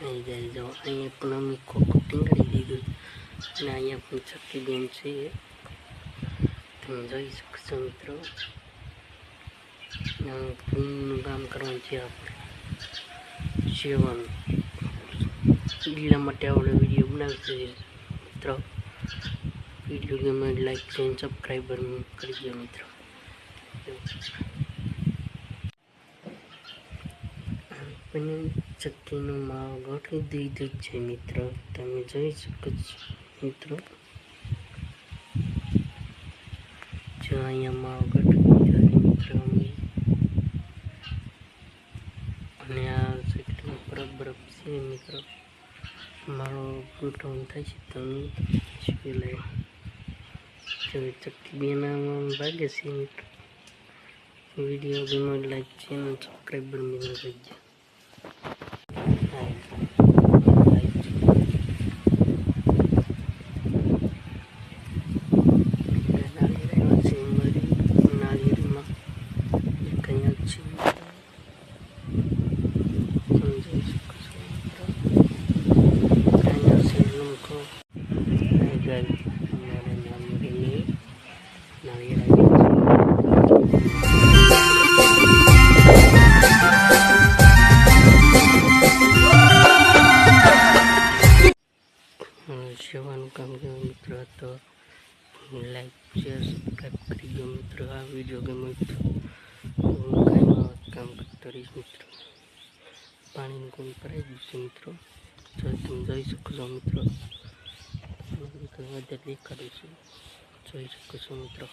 આવી જાય જો અહીંયા પણ અમે ખોખું ટીંગાડી દીધું અને અહીંયા પણ ચક્કી બેન છે તમે જોઈ શકશો મિત્રો. પૂનનું કામ કરવાનું છે આપણે સેવાનું એટલા માટે આપણે વિડીયો બનાવશે મિત્રો. વિડીયો ગમે લાઈક અને સબસ્ક્રાઈબર કરી દો મિત્રો. આપણે ચક્કીનો માવો ગોઠવી દીધો છે મિત્રો, તમે જોઈ શકો છો મિત્રો. જો અહીંયા માવો ગોઠવી દીધો મિત્રો અને આ ચક્કીનો બરફ છે મિત્રો. મારો ગોઠવણ થાય છે તમે જોઈ લે. જો ચક્કી બેનામાં ભાગે છે મિત્રો. વિડીયો ગમે લાઈક ચેનલ સબસ્ક્રાઈબર મિત્રો કરી દો. સેવાનું કામ કર્યું મિત્રો, તો લાઈક શેર સબસ્ક્રાઈબ કરી દો મિત્રો. આ વિડીયો ગમે તો કાંઈ કામ કરતો રહીશ મિત્રો. પાણીનું કામ કરાવી દીધું મિત્રો, જો તમે જોઈ શકો છો મિત્રો. વધારે દેખાડું છું, જોઈ શકો છો મિત્રો.